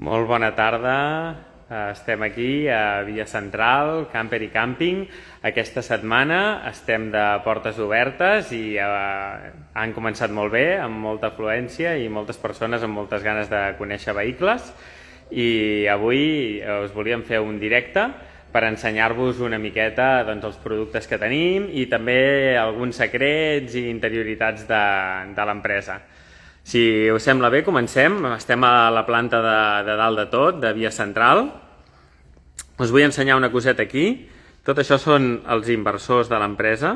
Molt bona tarda. Estem aquí a Via Central, Camper i Càmping. Aquesta setmana estem de portes obertes i han començat molt bé, amb molta afluència i moltes persones amb moltes ganes de conèixer vehicles. I avui us volíem fer un directe per ensenyar-vos una miqueta els productes que tenim i també alguns secrets i interioritats de l'empresa. Si us sembla bé, comencem. Estem a la planta de dalt de tot, de Via Central. Us vull ensenyar una coseta aquí. Tot això són els inversors de l'empresa.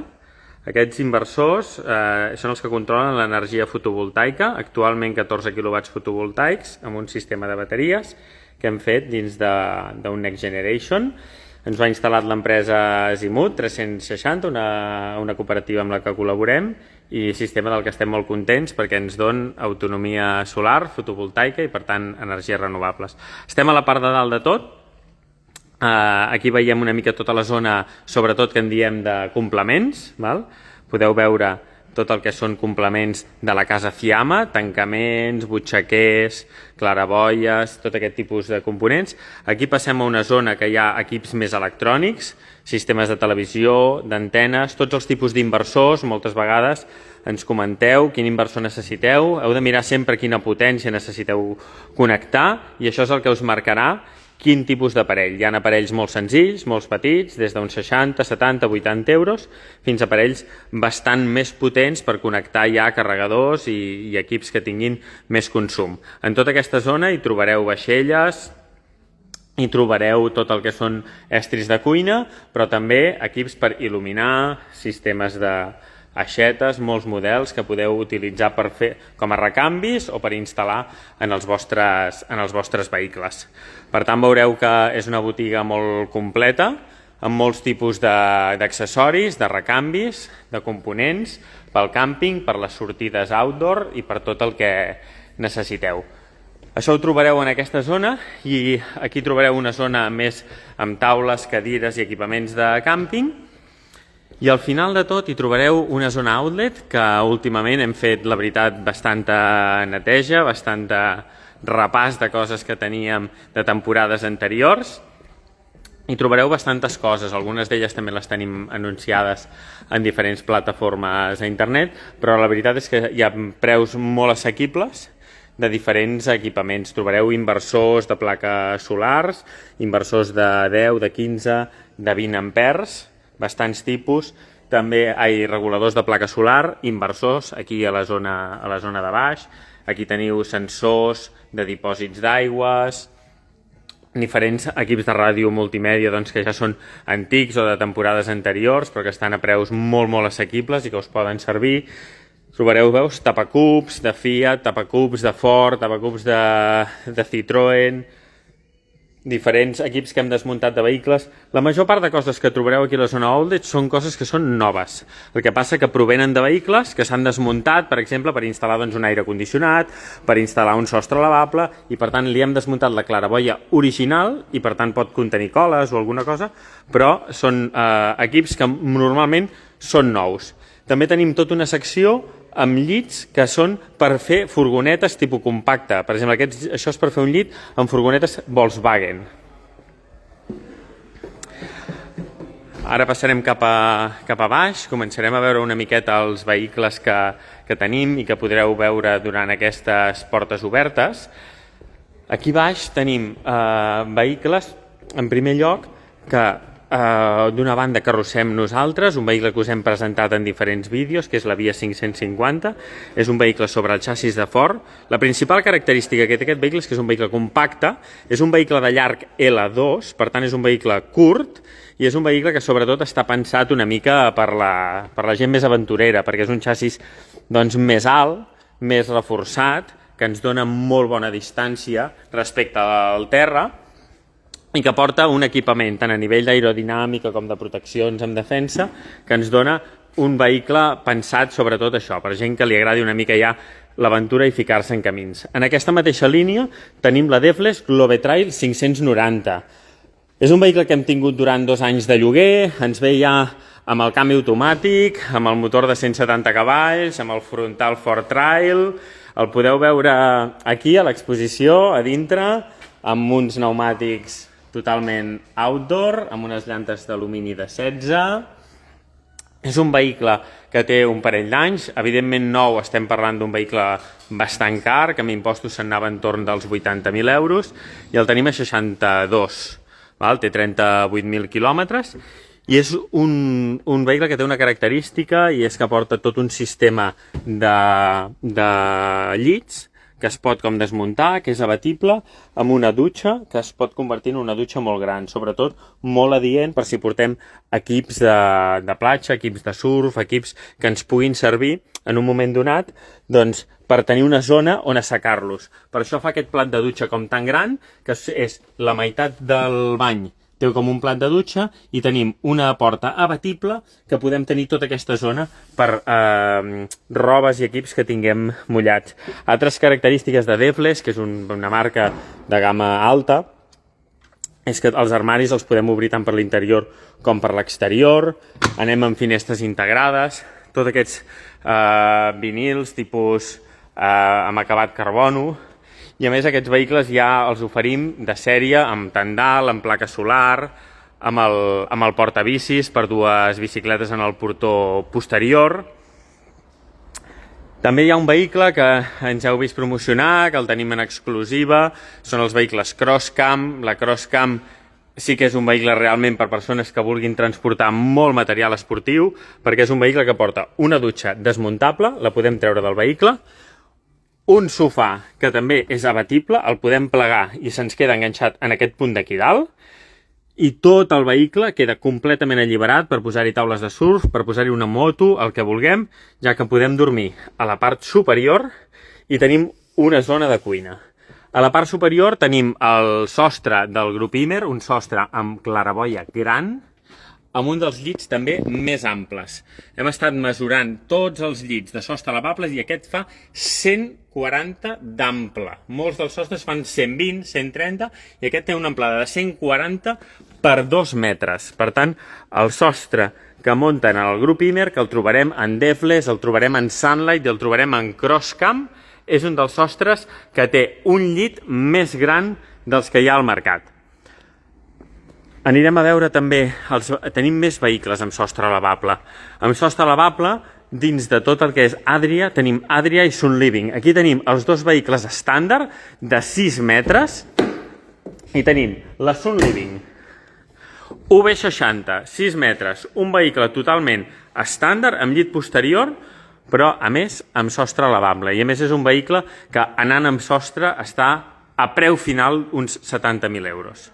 Aquests inversors són els que controlen l'energia fotovoltaica, actualment 14 kW fotovoltaics, amb un sistema de bateries que hem fet dins d'un Next Generation. Ens ho ha instal·lat l'empresa Azimut 360, una cooperativa amb la que col·laborem, i sistema del que estem molt contents perquè ens dona autonomia solar, fotovoltaica i, per tant, energies renovables. Estem a la part de dalt de tot. Aquí veiem una mica tota la zona, sobretot que en diem de complements. Podeu veure tot el que són complements de la casa Fiamma, tancaments, butxaquers, claraboies, tot aquest tipus de components. Aquí passem a una zona que hi ha equips més electrònics, sistemes de televisió, d'antenes, tots els tipus d'inversors. Moltes vegades ens comenteu quin inversor necessiteu, heu de mirar sempre quina potència necessiteu connectar i això és el que us marcarà quin tipus d'aparell. Hi ha aparells molt senzills, molt petits, des d'uns 60, 70, 80 euros, fins a aparells bastant més potents per connectar ja carregadors i equips que tinguin més consum. En tota aquesta zona hi trobareu vaixelles, hi trobareu tot el que són estris de cuina, però també equips per il·luminar, sistemes d'aixetes, molts models que podeu utilitzar per fer com a recanvis o per instal·lar en els vostres vehicles. Per tant, veureu que és una botiga molt completa, amb molts tipus d'accessoris, de recanvis, de components, pel càmping, per les sortides outdoor i per tot el que necessiteu. Això ho trobareu en aquesta zona i aquí trobareu una zona més amb taules, cadires i equipaments de càmping. I al final de tot hi trobareu una zona outlet que últimament hem fet, la veritat, bastanta neteja, bastant repàs de coses que teníem de temporades anteriors. Hi trobareu bastantes coses, algunes d'elles també les tenim anunciades en diferents plataformes a internet, però la veritat és que hi ha preus molt assequibles de diferents equipaments. Trobareu inversors de plaques solars, inversors de 10, de 15, de 20 amperes, bastants tipus, també reguladors de placa solar, inversors aquí a la zona de baix. Aquí teniu sensors de dipòsits d'aigües, diferents equips de ràdio multimèdia que ja són antics o de temporades anteriors, però que estan a preus molt, molt assequibles i que us poden servir. Trobareu, veus, tapacups de Fiat, tapacups de Ford, tapacups de Citroën, diferents equips que hem desmuntat de vehicles. La major part de coses que trobareu aquí a la zona outlet són coses que són noves. El que passa que provenen de vehicles que s'han desmuntat, per exemple, per instal·lar un aire condicionat, per instal·lar un sostre lavable, i per tant li hem desmuntat la claraboia original i per tant pot contenir coles o alguna cosa, però són equips que normalment són nous. També tenim tota una secció amb llits que són per fer furgonetes tipus compacte. Per exemple, això és per fer un llit amb furgonetes Volkswagen. Ara passarem cap a baix, començarem a veure una miqueta els vehicles que tenim i que podreu veure durant aquestes portes obertes. Aquí baix tenim vehicles, en primer lloc, que d'una banda carrossem nosaltres, un vehicle que us hem presentat en diferents vídeos, que és la Via 550, és un vehicle sobre el xassis de Ford. La principal característica que té aquest vehicle és que és un vehicle compacte, és un vehicle de llarg L2, per tant és un vehicle curt, i és un vehicle que sobretot està pensat una mica per la gent més aventurera, perquè és un xassis més alt, més reforçat, que ens dona molt bona distància respecte al terra, i que porta un equipament tant a nivell d'aerodinàmica com de proteccions en defensa, que ens dona un vehicle pensat sobretot això, per gent que li agradi una mica ja l'aventura i ficar-se en camins. En aquesta mateixa línia tenim la Devles Globetrail 590. És un vehicle que hem tingut durant 2 anys de lloguer, ens ve ja amb el canvi automàtic, amb el motor de 170 cavalls, amb el frontal Ford Trail. El podeu veure aquí a l'exposició, a dintre, amb uns pneumàtics totalment outdoor, amb unes llantes d'alumini de 16. És un vehicle que té un parell d'anys, evidentment nou, estem parlant d'un vehicle bastant car, que amb impostos s'anava entorn dels 80.000 euros, i el tenim a 62, val? Té 38.000 quilòmetres, i és un vehicle que té una característica, i és que porta tot un sistema de llits, que es pot com desmuntar, que és abatible, amb una dutxa que es pot convertir en una dutxa molt gran, sobretot molt adient per si portem equips de platja, equips de surf, equips que ens puguin servir en un moment donat, doncs, per tenir una zona on assecar-los. Per això fa aquest plat de dutxa com tan gran, que és la meitat del bany, té com un plat de dutxa, i tenim una porta abatible que podem tenir tota aquesta zona per robes i equips que tinguem mullats. Altres característiques de Defles, que és una marca de gamma alta, és que els armaris els podem obrir tant per l'interior com per l'exterior, anem amb finestres integrades, tots aquests vinils tipus amb acabat carbono. I a més aquests vehicles ja els oferim de sèrie amb tendal, amb placa solar, amb el portabicis per dues bicicletes en el portó posterior. També hi ha un vehicle que ens heu vist promocionar, que el tenim en exclusiva, són els vehicles Crosscam. La Crosscam sí que és un vehicle realment per persones que vulguin transportar molt material esportiu, perquè és un vehicle que porta una dutxa desmuntable, la podem treure del vehicle, un sofà que també és abatible, el podem plegar i se'ns queda enganxat en aquest punt d'aquí dalt, i tot el vehicle queda completament alliberat per posar-hi taules de surf, per posar-hi una moto, el que vulguem, ja que podem dormir a la part superior i tenim una zona de cuina. A la part superior tenim el sostre del grup Imer, un sostre amb claraboia gran, amb un dels llits també més amples. Hem estat mesurant tots els llits de sostre lavables i aquest fa 140 d'ample. Molts dels sostres fan 120, 130 i aquest té una amplada de 140 per 2 metres. Per tant, el sostre que munten en el grup Imer, que el trobarem en Defles, el trobarem en Sunlight i el trobarem en Crosscam, és un dels sostres que té un llit més gran dels que hi ha al mercat. Anirem a veure també, tenim més vehicles amb sostre lavable. Amb sostre lavable, dins de tot el que és Adria, tenim Adria i Sun Living. Aquí tenim els dos vehicles estàndard de 6 metres i tenim la Sun Living UV60, 6 metres, un vehicle totalment estàndard amb llit posterior, però a més amb sostre lavable. I a més és un vehicle que anant amb sostre està a preu final uns 70.000 euros.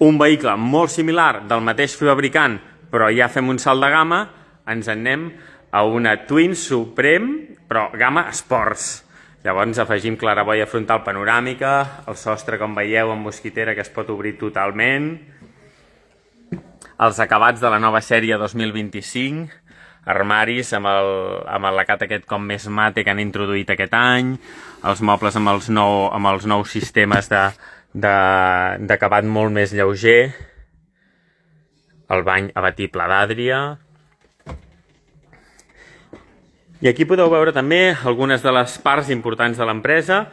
Un vehicle molt similar del mateix fabricant, però ja fem un salt de gamma, ens en anem a una Twin Supreme, però gamma Sports. Llavors afegim claraboia frontal panoràmica, el sostre, com veieu, amb mosquitera que es pot obrir totalment, els acabats de la nova sèrie 2025, armaris amb l'acat aquest com més mate que han introduït aquest any, els mobles amb els nous sistemes d'acabat molt més lleuger, el bany abatible d'Adria. I aquí podeu veure també algunes de les parts importants de l'empresa.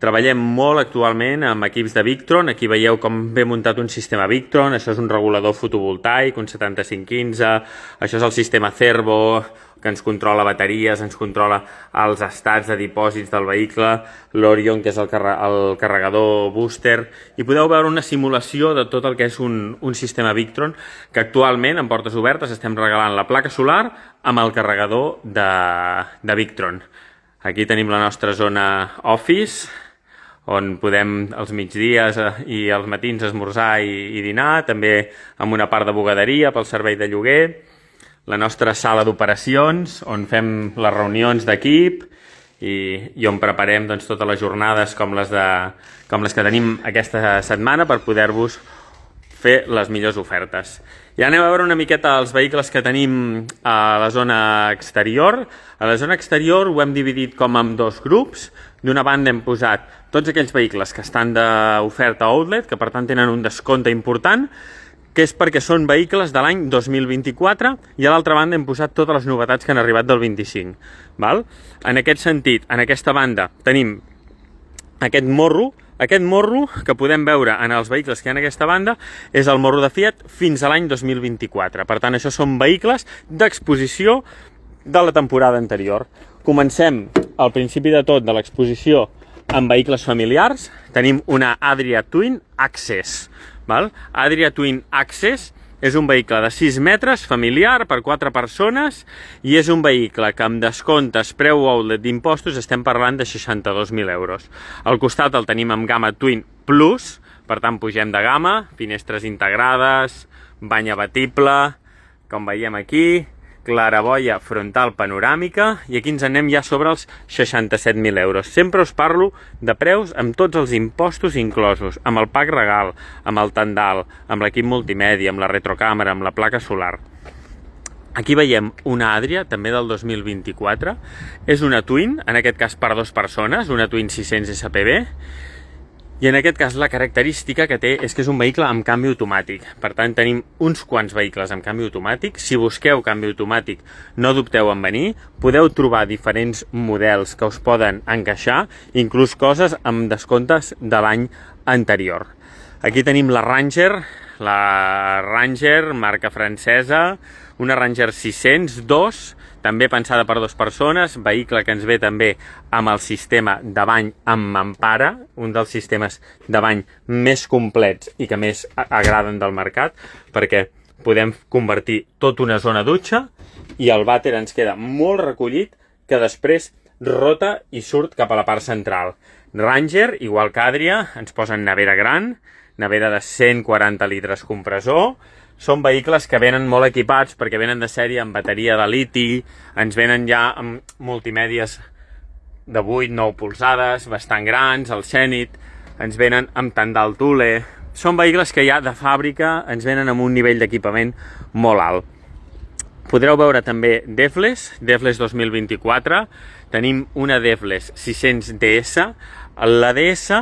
Treballem molt actualment amb equips de Victron. Aquí veieu com ve muntat un sistema Victron. Això és un regulador fotovoltaic, un 7515. Això és el sistema Cervo, que ens controla bateries, ens controla els estats de dipòsits del vehicle, l'Orion, que és el carregador booster, i podeu veure una simulació de tot el que és un sistema Victron, que actualment, en portes obertes, estem regalant la placa solar amb el carregador de Victron. Aquí tenim la nostra zona Office, on podem els migdies i els matins esmorzar i dinar, també amb una part de bugaderia pel servei de lloguer, la nostra sala d'operacions, on fem les reunions d'equip i on preparem doncs, totes les jornades com les que tenim aquesta setmana per poder-vos fer les millors ofertes. Ja anem a veure una miqueta els vehicles que tenim a la zona exterior. A la zona exterior ho hem dividit com en dos grups. D'una banda hem posat tots aquells vehicles que estan d'oferta outlet, que per tant tenen un descompte important, que és perquè són vehicles de l'any 2024, i a l'altra banda hem posat totes les novetats que han arribat del 25. Val? En aquest sentit, en aquesta banda tenim aquest morro Aquest morro que podem veure en els vehicles que hi ha en aquesta banda és el morro de Fiat fins a l'any 2024. Per tant, això són vehicles d'exposició de la temporada anterior. Comencem al principi de tot de l'exposició amb vehicles familiars. Tenim una Adria Twin Access. Adria Twin Access és un vehicle de 6 metres, familiar, per 4 persones, i és un vehicle que amb descomptes preu outlet d'impostos estem parlant de 62.000 euros. Al costat el tenim amb gamma Twin Plus, per tant pugem de gamma, finestres integrades, bany abatible, com veiem aquí, claraboia frontal panoràmica, i aquí ens anem ja sobre els 67.000 euros. Sempre us parlo de preus amb tots els impostos inclosos, amb el pack regal, amb el tendal, amb l'equip multimèdia, amb la retrocàmera, amb la placa solar. Aquí veiem una Adria, també del 2024. És una Twin, en aquest cas per 2 persones, una Twin 600 SPB, i en aquest cas la característica que té és que és un vehicle amb canvi automàtic. Per tant, tenim uns quants vehicles amb canvi automàtic. Si busqueu canvi automàtic, no dubteu en venir. Podeu trobar diferents models que us poden encaixar, inclús coses amb descomptes de l'any anterior. Aquí tenim la Ranger marca francesa, una Ranger 602, també pensada per 2 persones, vehicle que ens ve també amb el sistema de bany amb mampara, un dels sistemes de bany més complets i que més agraden del mercat, perquè podem convertir tota una zona dutxa i el vàter ens queda molt recollit, que després rota i surt cap a la part central. Ranger, igual que Adria, ens posen nevera gran, nevera de 140 litres compressor. Són vehicles que venen molt equipats perquè venen de sèrie amb bateria de liti, ens venen ja amb multimèdies de 8-9 polzades, bastant grans, el Xenit, ens venen amb tendal Thule. Són vehicles que ja de fàbrica ens venen amb un nivell d'equipament molt alt. Podreu veure també Defles 2024, tenim una Defles 600 DS. La DS,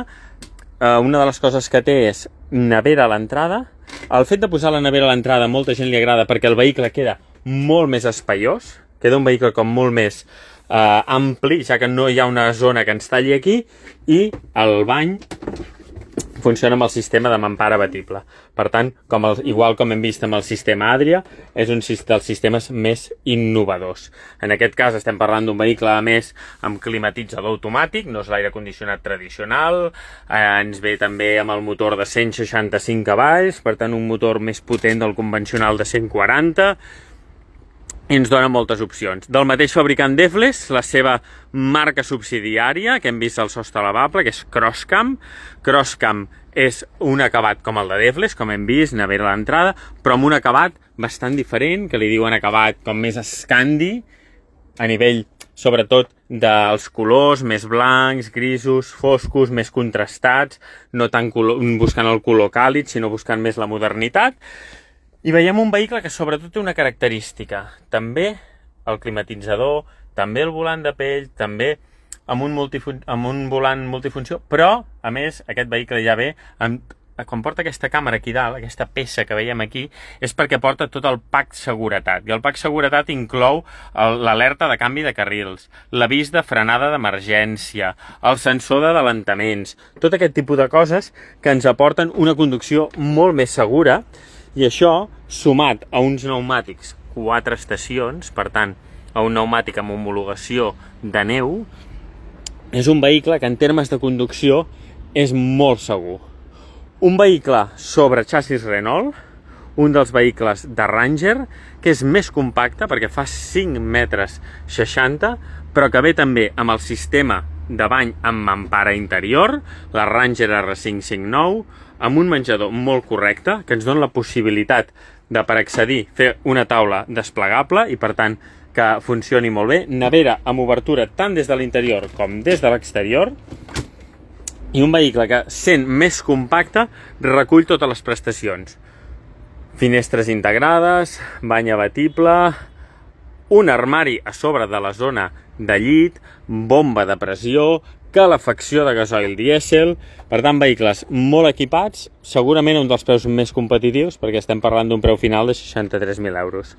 una de les coses que té és nevera a l'entrada. El fet de posar la nevera a l'entrada a molta gent li agrada perquè el vehicle queda molt més espaiós, queda un vehicle com molt més ampli, ja que no hi ha una zona que ens talli aquí, i el bany funciona amb el sistema de mampara abatible. Per tant, igual com hem vist amb el sistema Adria, és un dels sistemes més innovadors. En aquest cas estem parlant d'un vehicle, a més, amb climatitzador automàtic, no és l'aire condicionat tradicional, ens ve també amb el motor de 165 cavalls, per tant un motor més potent del convencional de 140, i ens dona moltes opcions. Del mateix fabricant Defles, la seva marca subsidiària, que hem vist al sostre lavable, que és Crosscam. Crosscam és un acabat com el de Defles, com hem vist, nevera a l'entrada, però amb un acabat bastant diferent, que li diuen acabat com més Scandi, a nivell, sobretot, dels colors més blancs, grisos, foscos, més contrastats, no tant buscant el color càlid, sinó buscant més la modernitat. I veiem un vehicle que sobretot té una característica, també el climatitzador, també el volant de pell, també amb un volant multifunció, però, a més, aquest vehicle ja ve, quan porta aquesta càmera aquí dalt, aquesta peça que veiem aquí, és perquè porta tot el pack seguretat. I el pack seguretat inclou l'alerta de canvi de carrils, l'avís de frenada d'emergència, el sensor d'adelantaments, tot aquest tipus de coses que ens aporten una conducció molt més segura. I això, sumat a uns pneumàtics 4 estacions, per tant, a un pneumàtic amb homologació de neu, és un vehicle que en termes de conducció és molt segur. Un vehicle sobre xassis Renault, un dels vehicles de Ranger, que és més compacte perquè fa 5 metres 60, però que ve també amb el sistema de bany amb mampara interior, la Ranger R559, amb un menjador molt correcte, que ens dona la possibilitat de, per accedir, fer una taula desplegable i, per tant, que funcioni molt bé. Nevera amb obertura tant des de l'interior com des de l'exterior. I un vehicle que, sent més compacte, recull totes les prestacions. Finestres integrades, bany abatible, un armari a sobre de la zona de llit, bomba de pressió, calefacció de gasoil dièsel, per tant, vehicles molt equipats, segurament un dels preus més competitius, perquè estem parlant d'un preu final de 63.000 euros.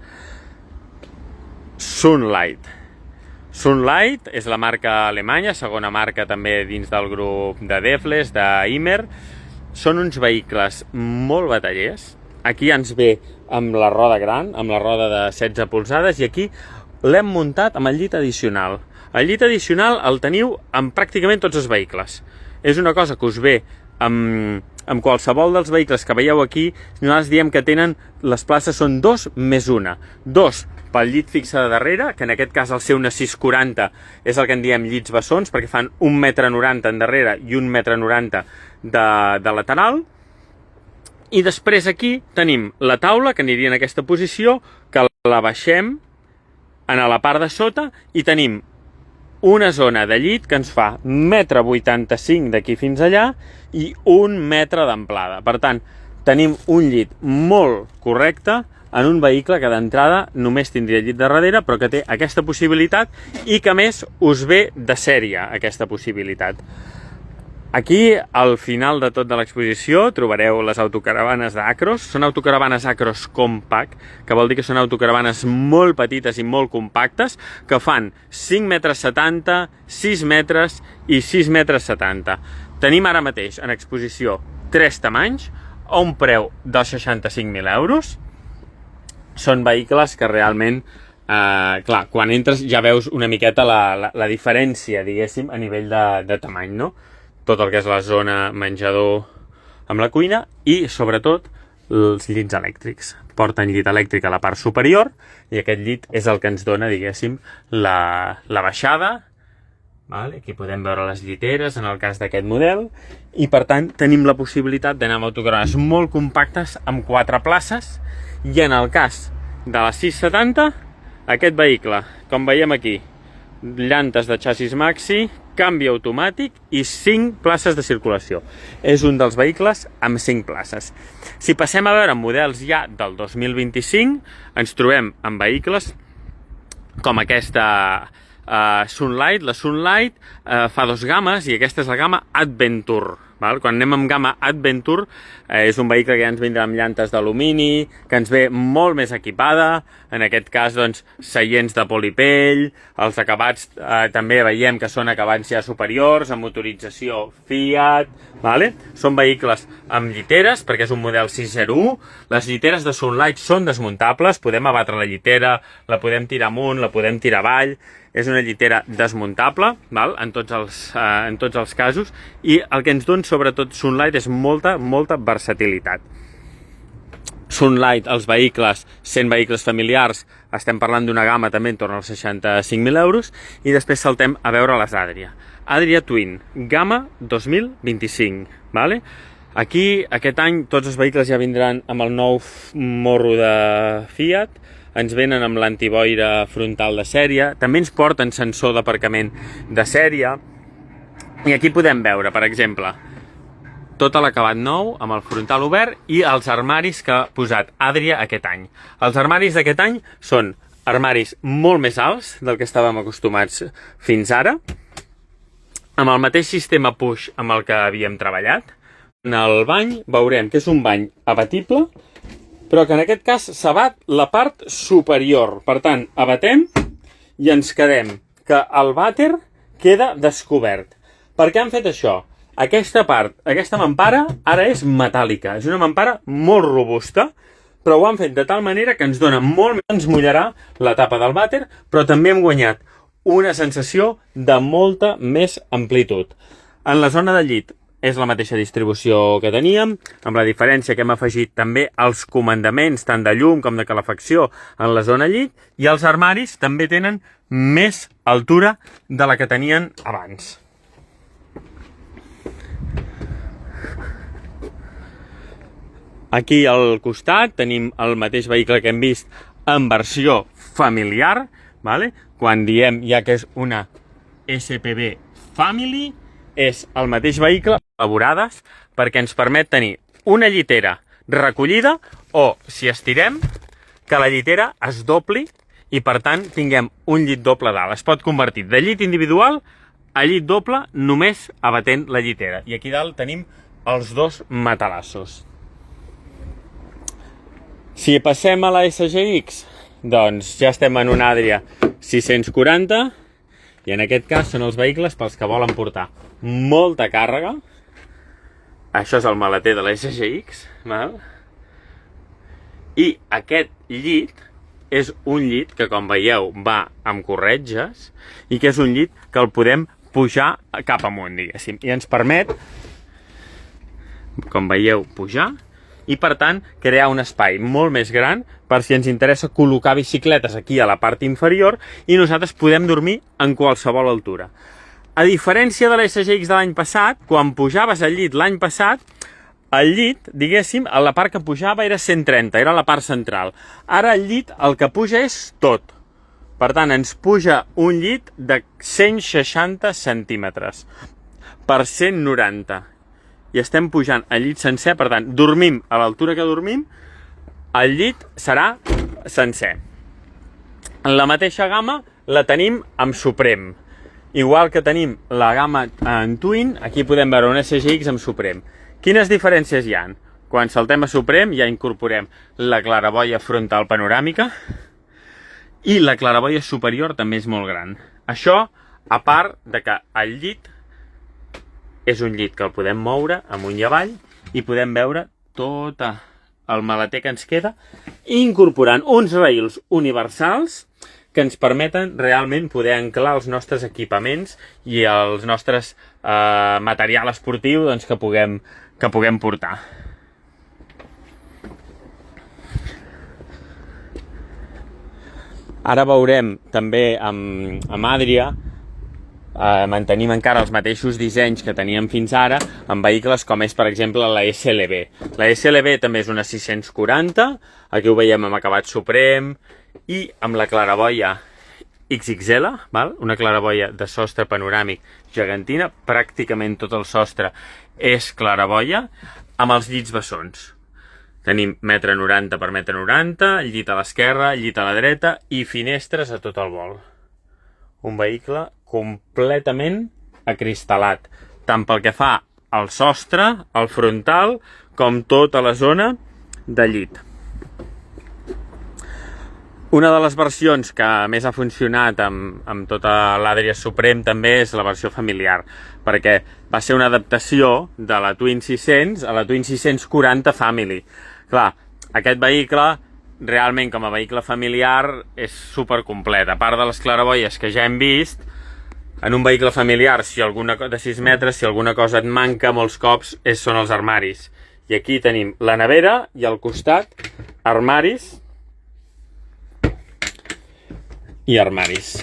Sunlight. Sunlight és la marca alemanya, segona marca també dins del grup de Defles, d'Imer. Són uns vehicles molt batallers. Aquí ens ve amb la roda gran, amb la roda de 16 polzades, i aquí l'hem muntat amb el llit addicional. El llit addicional el teniu amb pràcticament tots els vehicles. És una cosa que us ve amb qualsevol dels vehicles que veieu aquí. Nosaltres diem que tenen, les places són 2 més 1. 2 pel llit fixe de darrere, que en aquest cas el seu una 640 és el que en diem llits bessons, perquè fan 1,90 m endarrere i 1,90 m de lateral. I després aquí tenim la taula, que aniria en aquesta posició, que la baixem a la part de sota i tenim una zona de llit que ens fa 1,85 m d'aquí fins allà i 1 metre d'amplada. Per tant, tenim un llit molt correcte en un vehicle que d'entrada només tindria llit de darrere, però que té aquesta possibilitat i que a més us ve de sèrie aquesta possibilitat. Aquí, al final de tot de l'exposició, trobareu les autocaravanes d'Acros. Són autocaravanes Acros Compact, que vol dir que són autocaravanes molt petites i molt compactes, que fan 5,70 m, 6 metres i 6,70 m. Tenim ara mateix en exposició 3 tamanys, a un preu de 65.000 euros. Són vehicles que realment, clar, quan entres ja veus una miqueta la diferència, diguéssim, a nivell de tamany, no? Tot el que és la zona menjador amb la cuina i, sobretot, els llits elèctrics. Porten llit elèctric a la part superior i aquest llit és el que ens dona, diguéssim, la baixada. Aquí podem veure les lliteres en el cas d'aquest model i, per tant, tenim la possibilitat d'anar amb autocaravanes molt compactes amb 4 places i en el cas de la 670, aquest vehicle, com veiem aquí, llantes de xassis maxi, canvi automàtic i 5 places de circulació. És un dels vehicles amb 5 places. Si passem a veure models ja del 2025, ens trobem amb vehicles com aquesta Sunlight. La Sunlight fa 2 games i aquesta és la gamma Adventure. Quan anem amb gamma Adventure és un vehicle que ja ens vindrà amb llantes d'alumini, que ens ve molt més equipada, en aquest cas doncs seients de polipell, els acabats també veiem que són acabats ja superiors, amb motorització Fiat, són vehicles amb lliteres perquè és un model 601, les lliteres de Sunlight són desmuntables, podem abatre la llitera, la podem tirar amunt, la podem tirar avall, és una llitera desmuntable, en tots els casos, i el que ens dona sobretot Sunlight és molta versatilitat. Sunlight, els vehicles, 100 vehicles familiars, estem parlant d'una gamma també en torn als 65.000 euros, i després saltem a veure les Adria. Adria Twin, gamma 2025, Aquí, aquest any, tots els vehicles ja vindran amb el nou morro de Fiat, ens venen amb l'antiboira frontal de sèrie, també ens porten sensor d'aparcament de sèrie, i aquí podem veure, per exemple, tot l'acabat nou amb el frontal obert i els armaris que ha posat Adria aquest any. Els armaris d'aquest any són armaris molt més alts del que estàvem acostumats fins ara, amb el mateix sistema push amb el que havíem treballat. En el bany veurem que és un bany abatible, però que en aquest cas s'abat la part superior. Per tant, abatem i ens quedem que el vàter queda descobert. Per què han fet això? Aquesta part, aquesta mampara, ara és metàl·lica. És una mampara molt robusta, però ho han fet de tal manera que ens dona molt més, ens mullarà la tapa del vàter, però també hem guanyat una sensació de molta més amplitud. En la zona de llit és la mateixa distribució que teníem, amb la diferència que hem afegit també els comandaments tant de llum com de calefacció en la zona llit, i els armaris també tenen més altura de la que tenien abans. Aquí al costat tenim el mateix vehicle que hem vist en versió familiar, quan diem ja que és una SPV Family, és el mateix vehicle elaborades perquè ens permet tenir una llitera recollida o, si estirem, que la llitera es dobli i, per tant, tinguem un llit doble dalt. Es pot convertir de llit individual a llit doble només abatent la llitera. I aquí dalt tenim els 2 matalassos. Si passem a la SGX, doncs ja estem en una Adria 640, I en aquest cas són els vehicles pels que volen portar molta càrrega. Això és el maleter de la SGX, val? I aquest llit és un llit que, com veieu, va amb corretges i que és un llit que el podem pujar cap amunt, diguéssim. I ens permet, com veieu, pujar i, per tant, crear un espai molt més gran per si ens interessa col·locar bicicletes aquí a la part inferior i nosaltres podem dormir en qualsevol altura. A diferència de la SGX de l'any passat, quan pujaves al llit l'any passat, el llit, diguéssim, la part que pujava era 130, era la part central. Ara el llit el que puja és tot. Per tant, ens puja un llit de 160 centímetres per 190. I estem pujant el llit sencer, per tant, dormim a l'altura que dormim, el llit serà sencer. En la mateixa gamma la tenim amb Supreme. Igual que tenim la gamma en Twin, aquí podem veure una SGX amb Supreme. Quines diferències hi ha? Quan saltem a Supreme ja incorporem la claraboia frontal panoràmica i la claraboia superior també és molt gran. Això, a part de que el llit és un llit que el podem moure amunt i avall i podem veure tot el maleter que ens queda, incorporant uns rails universals que ens permeten realment poder anclar els nostres equipaments i els nostres material esportiu doncs, que puguem portar. Ara veurem també amb Adria, mantenim encara els mateixos dissenys que teníem fins ara amb vehicles com és, per exemple, la SLB. La SLB també és una 640, aquí ho veiem amb acabat Supreme i amb la claraboia XXL, val? Una claraboia de sostre panoràmic gegantina, pràcticament tot el sostre és claraboia, amb els llits bessons. Tenim 1,90 m per 1,90 m, llit a l'esquerra, llit a la dreta i finestres a tot el vol. Un vehicle completament acristal·lat, tant pel que fa al sostre, al frontal, com tota la zona de llit. Una de les versions que més ha funcionat amb tota l'Adria Supreme també és la versió familiar, perquè va ser una adaptació de la Twin 600 a la Twin 640 Family. Clar, aquest vehicle, realment com a vehicle familiar, és supercomplet. A part de les claraboies que ja hem vist, en un vehicle familiar, si alguna de 6 metres, si alguna cosa et manca, molts cops són els armaris. I aquí tenim la nevera i al costat armaris i armaris.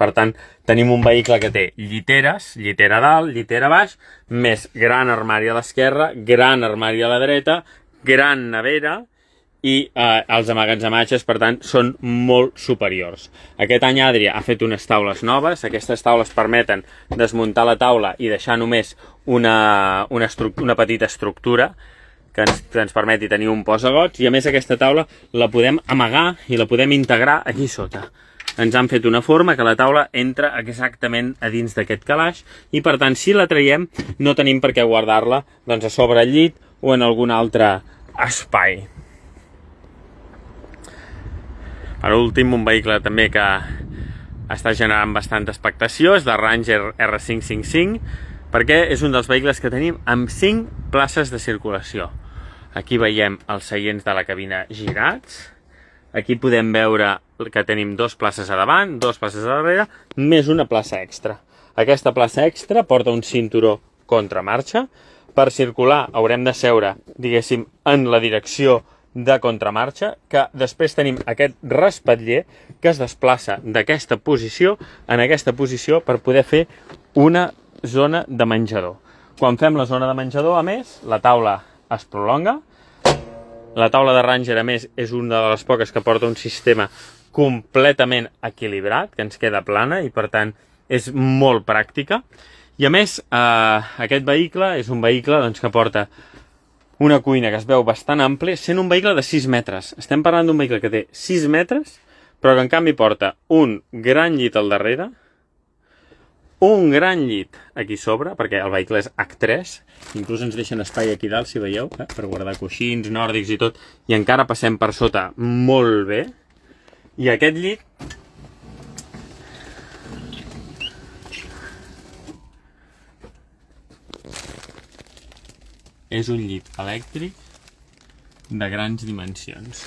Per tant, tenim un vehicle que té lliteres, llitera a dalt, llitera a baix, més gran armari a l'esquerra, gran armari a la dreta, gran nevera i els emmagatzematges, per tant, són molt superiors. Aquest any Adria ha fet unes taules noves. Aquestes taules permeten desmuntar la taula i deixar només una petita estructura que ens permeti tenir un posagots, i a més aquesta taula la podem amagar i la podem integrar aquí sota. Ens han fet una forma que la taula entra exactament a dins d'aquest calaix i, per tant, si la traiem no tenim per què guardar-la doncs, a sobre el llit o en algun altre espai. Per últim, un vehicle també que està generant bastanta expectació és la Ranger R555, perquè és un dels vehicles que tenim amb 5 places de circulació. Aquí veiem els seients de la cabina girats. Aquí podem veure que tenim 2 places a davant, 2 places a darrere, més una plaça extra. Aquesta plaça extra porta un cinturó contramarxa. Per circular haurem de seure, diguéssim, en la direcció de contramarxa, que després tenim aquest respatller que es desplaça d'aquesta posició en aquesta posició per poder fer una zona de menjador. Quan fem la zona de menjador, a més, la taula es prolonga. La taula de Ranger, a més, és una de les poques que porta un sistema completament equilibrat, que ens queda plana i, per tant, és molt pràctica. I, a més, aquest vehicle és un vehicle doncs, que porta una cuina que es veu bastant àmplia, sent un vehicle de 6 metres. Estem parlant d'un vehicle que té 6 metres, però que en canvi porta un gran llit al darrere, un gran llit aquí sobre, perquè el vehicle és H3, inclús ens deixen espai aquí dalt, si veieu, per guardar coixins, nòrdics i tot, i encara passem per sota molt bé. I aquest llit és un llit elèctric de grans dimensions,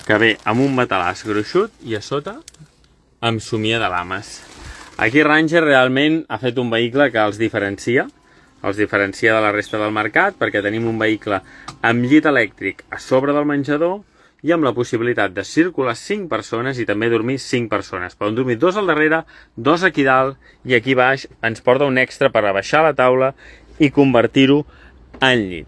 que ve amb un matalàs gruixut i a sota amb somia de lames. Aquí Ranger realment ha fet un vehicle que els diferencia de la resta del mercat, perquè tenim un vehicle amb llit elèctric a sobre del menjador i amb la possibilitat de circular 5 persones i també dormir 5 persones. Poden dormir 2 al darrere, 2 aquí dalt, i aquí baix ens porta un extra per abaixar la taula i convertir-ho en llit.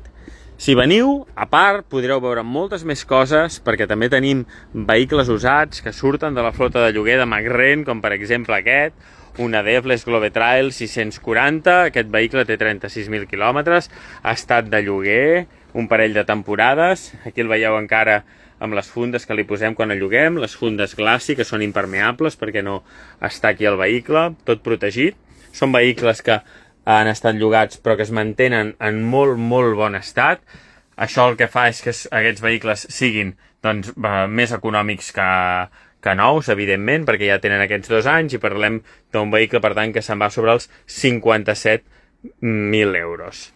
Si veniu, a part, podreu veure moltes més coses, perquè també tenim vehicles usats que surten de la flota de lloguer de McRent, com per exemple aquest, una Devles Globetrail 640, aquest vehicle té 36.000 quilòmetres, ha estat de lloguer un parell de temporades, aquí el veieu encara amb les fundes que li posem quan el lloguem, les fundes Glassy, que són impermeables perquè no està aquí el vehicle, tot protegit. Són vehicles que han estat llogats però que es mantenen en molt, molt bon estat. Això el que fa és que aquests vehicles siguin doncs, més econòmics que nous, evidentment, perquè ja tenen aquests 2 anys i parlem d'un vehicle, per tant, que se'n va sobre els 57.000 euros.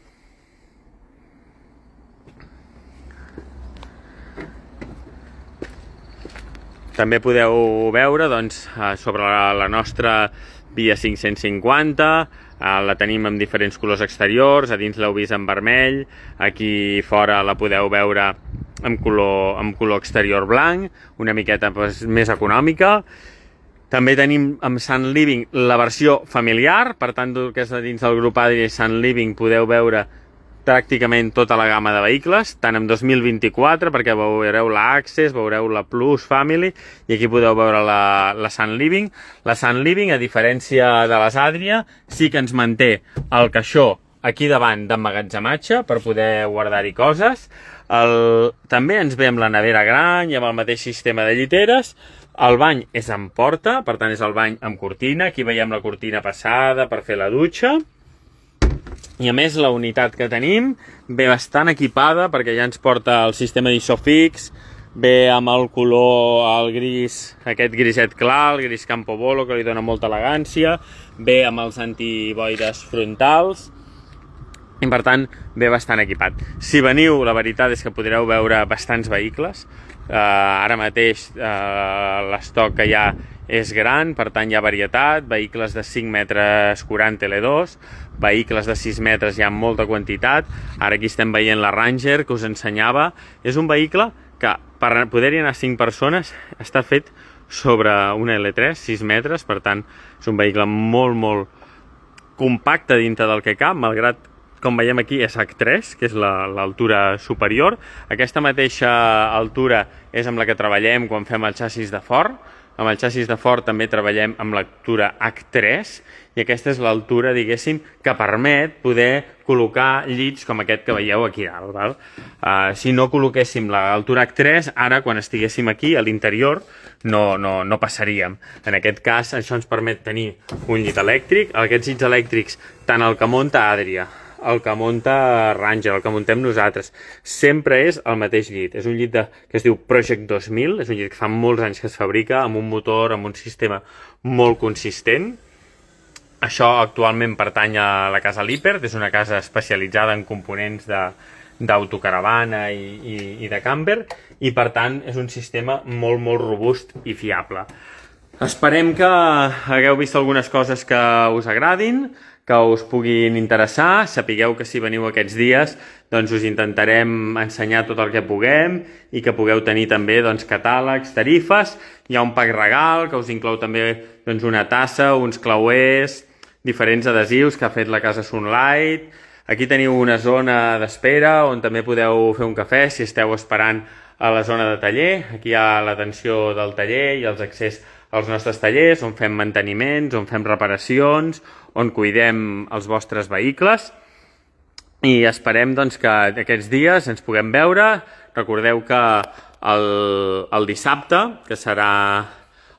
També podeu veure doncs, sobre la nostra Via 550, la tenim amb diferents colors exteriors, a dins l'heu vist en vermell, aquí fora la podeu veure amb color exterior blanc, una miqueta més econòmica. També tenim amb Sun Living la versió familiar, per tant, que és dins del grup Adri Sun Living podeu veure pràcticament tota la gamma de vehicles, tant en 2024, perquè veureu la Access, veureu la Plus Family, i aquí podeu veure la Sun Living. La Sun Living, a diferència de les Adria, sí que ens manté el caixó aquí davant d'emmagatzematge per poder guardar-hi coses. També ens ve amb la nevera gran i amb el mateix sistema de lliteres. El bany és en porta, per tant és el bany amb cortina. Aquí veiem la cortina passada per fer la dutxa. I a més la unitat que tenim ve bastant equipada perquè ja ens porta el sistema d'Isofix, ve amb el color, el gris, aquest griset clar, el gris Campobolo, que li dona molta elegància, ve amb els antiboires frontals i per tant ve bastant equipat. Si veniu, la veritat és que podreu veure bastants vehicles. Ara mateix l'estoc que hi ha és gran, per tant hi ha varietat, vehicles de 5 metres 40 L2, vehicles de 6 metres hi ha molta quantitat. Ara aquí estem veient la Ranger que us ensenyava. És un vehicle que per poder-hi anar 5 persones està fet sobre una L3, 6 metres, per tant és un vehicle molt, molt compacte dintre del que cap, malgrat, com veiem aquí, és H3, que és l'altura superior. Aquesta mateixa altura és amb la que treballem quan fem el xassis de Ford. Amb el xassis de Ford també treballem amb l'altura H3 i aquesta és l'altura, diguéssim, que permet poder col·locar llits com aquest que veieu aquí dalt. Val? Si no col·loquéssim l'altura H3, ara quan estiguéssim aquí a l'interior no passaríem. En aquest cas això ens permet tenir un llit elèctric. Aquests llits elèctrics, tant el que munta Adria, el que munta Ranger, el que muntem nosaltres, sempre és el mateix llit. És un llit que es diu Project 2000, és un llit que fa molts anys que es fabrica, amb un motor, amb un sistema molt consistent. Això actualment pertany a la casa Lippert, és una casa especialitzada en components d'autocaravana i de camper, i per tant és un sistema molt, molt robust i fiable. Esperem que hagueu vist algunes coses que us agradin, que us puguin interessar. Sapigueu que si veniu aquests dies doncs us intentarem ensenyar tot el que puguem i que pugueu tenir també doncs, catàlegs, tarifes. Hi ha un pack regal que us inclou també doncs, una tassa, uns clauers, diferents adhesius que ha fet la casa Sunlight. Aquí teniu una zona d'espera on també podeu fer un cafè si esteu esperant a la zona de taller. Aquí hi ha l'atenció del taller i els accés als nostres tallers, on fem manteniments, on fem reparacions, on cuidem els vostres vehicles. I esperem doncs, que aquests dies ens puguem veure. Recordeu que el dissabte, que serà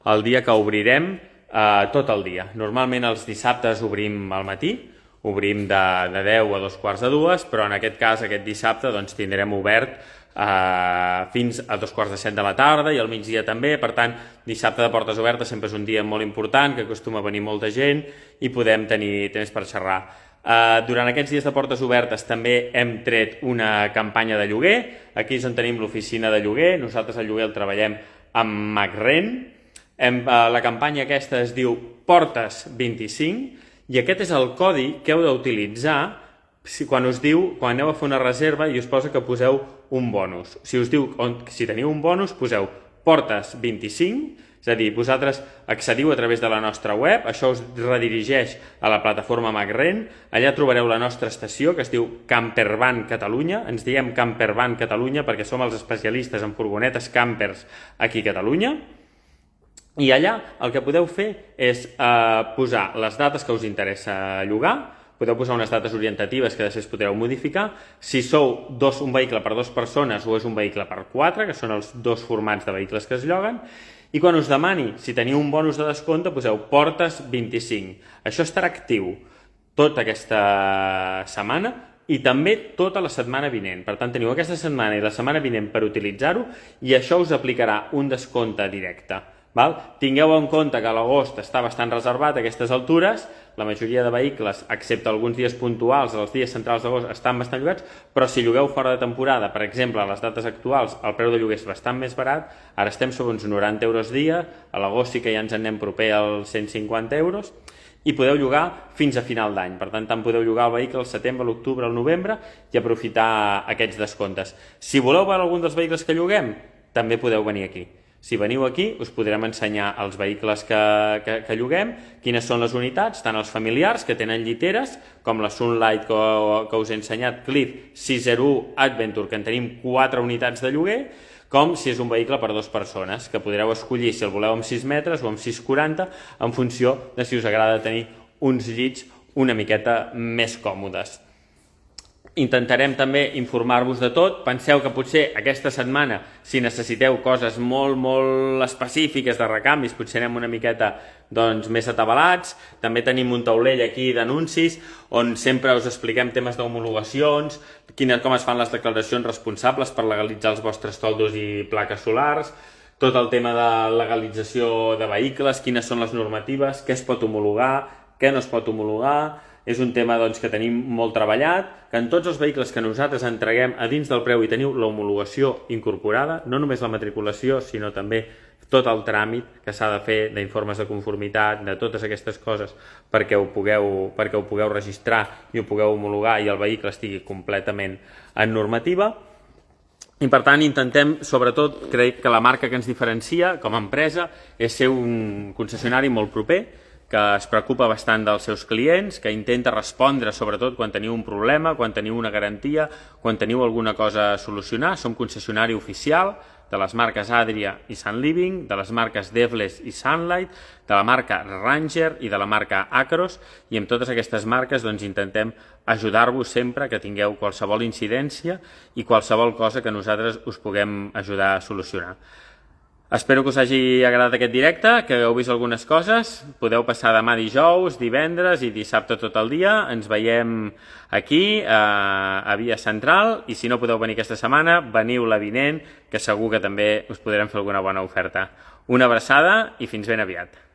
el dia que obrirem tot el dia. Normalment els dissabtes obrim al matí, obrim de 10 a 2:45, però en aquest cas, aquest dissabte, doncs, tindrem obert fins a 2:45 de la tarda i al migdia també. Per tant, dissabte de portes obertes sempre és un dia molt important, que acostuma a venir molta gent i podem tenir temps per xerrar Durant aquests dies de portes obertes també hem tret una campanya de lloguer. Aquí és on tenim l'oficina de lloguer. Nosaltres el lloguer el treballem amb MacRent. La campanya aquesta es diu Portes 25 i aquest és el codi que heu d'utilitzar quan aneu a fer una reserva i us posa que poseu un bonus. Si teniu un bonus, poseu Portes 25, és a dir, vosaltres accediu a través de la nostra web, això us redirigeix a la plataforma MacRent, allà trobareu la nostra estació que es diu Campervan Catalunya, ens diem Campervan Catalunya perquè som els especialistes en furgonetes campers aquí a Catalunya, i allà el que podeu fer és posar les dates que us interessa llogar, podeu posar unes dates orientatives que després podreu modificar, si sou un vehicle per 2 persones o és un vehicle per 4, que són els 2 formats de vehicles que es lloguen, i quan us demani si teniu un bonus de descompte poseu Portes 25. Això estarà actiu tota aquesta setmana i també tota la setmana vinent. Per tant, teniu aquesta setmana i la setmana vinent per utilitzar-ho i això us aplicarà un descompte directe. Tingueu en compte que l'agost està bastant reservat a aquestes altures, la majoria de vehicles, excepte alguns dies puntuals, els dies centrals d'agost, estan bastant llogats, però si llogueu fora de temporada, per exemple, a les dates actuals, el preu de lloguer és bastant més barat, ara estem sobre uns 90 euros dia, a l'agost sí que ja ens anem proper als 150 euros, i podeu llogar fins a final d'any. Per tant, podeu llogar el vehicle al setembre, l'octubre, al novembre i aprofitar aquests descomptes. Si voleu veure algun dels vehicles que lloguem, també podeu venir aquí. Si veniu aquí, us podrem ensenyar els vehicles que lloguem, quines són les unitats, tant els familiars, que tenen lliteres, com la Sunlight que us he ensenyat, Cliff 601 Adventure, que en tenim 4 unitats de lloguer, com si és un vehicle per 2 persones, que podreu escollir si el voleu amb 6 metres o amb 6,40, en funció de si us agrada tenir uns llits una miqueta més còmodes. Intentarem també informar-vos de tot. Penseu que potser aquesta setmana, si necessiteu coses molt específiques de recanvis, potser anem una miqueta més atabalats. També tenim un taulell aquí d'anuncis on sempre us expliquem temes d'homologacions, com es fan les declaracions responsables per legalitzar els vostres toldos i plaques solars, tot el tema de legalització de vehicles, quines són les normatives, què es pot homologar, què no es pot homologar. És un tema que tenim molt treballat, que en tots els vehicles que nosaltres entreguem a dins del preu hi teniu l'homologació incorporada, no només la matriculació, sinó també tot el tràmit que s'ha de fer d'informes de conformitat, de totes aquestes coses perquè ho pugueu registrar i ho pugueu homologar i el vehicle estigui completament en normativa. I per tant intentem, sobretot, crec que la marca que ens diferencia com a empresa és ser un concessionari molt proper, que es preocupa bastant dels seus clients, que intenta respondre sobretot quan teniu un problema, quan teniu una garantia, quan teniu alguna cosa a solucionar. Som concessionari oficial de les marques Adria i Sun Living, de les marques Devles i Sunlight, de la marca Ranger i de la marca Acros, i amb totes aquestes marques intentem ajudar-vos sempre que tingueu qualsevol incidència i qualsevol cosa que nosaltres us puguem ajudar a solucionar. Espero que us hagi agradat aquest directe, que hagueu vist algunes coses. Podeu passar demà dijous, divendres i dissabte tot el dia. Ens veiem aquí, a Via Central, i si no podeu venir aquesta setmana, veniu la vinent, que segur que també us podrem fer alguna bona oferta. Una abraçada i fins ben aviat.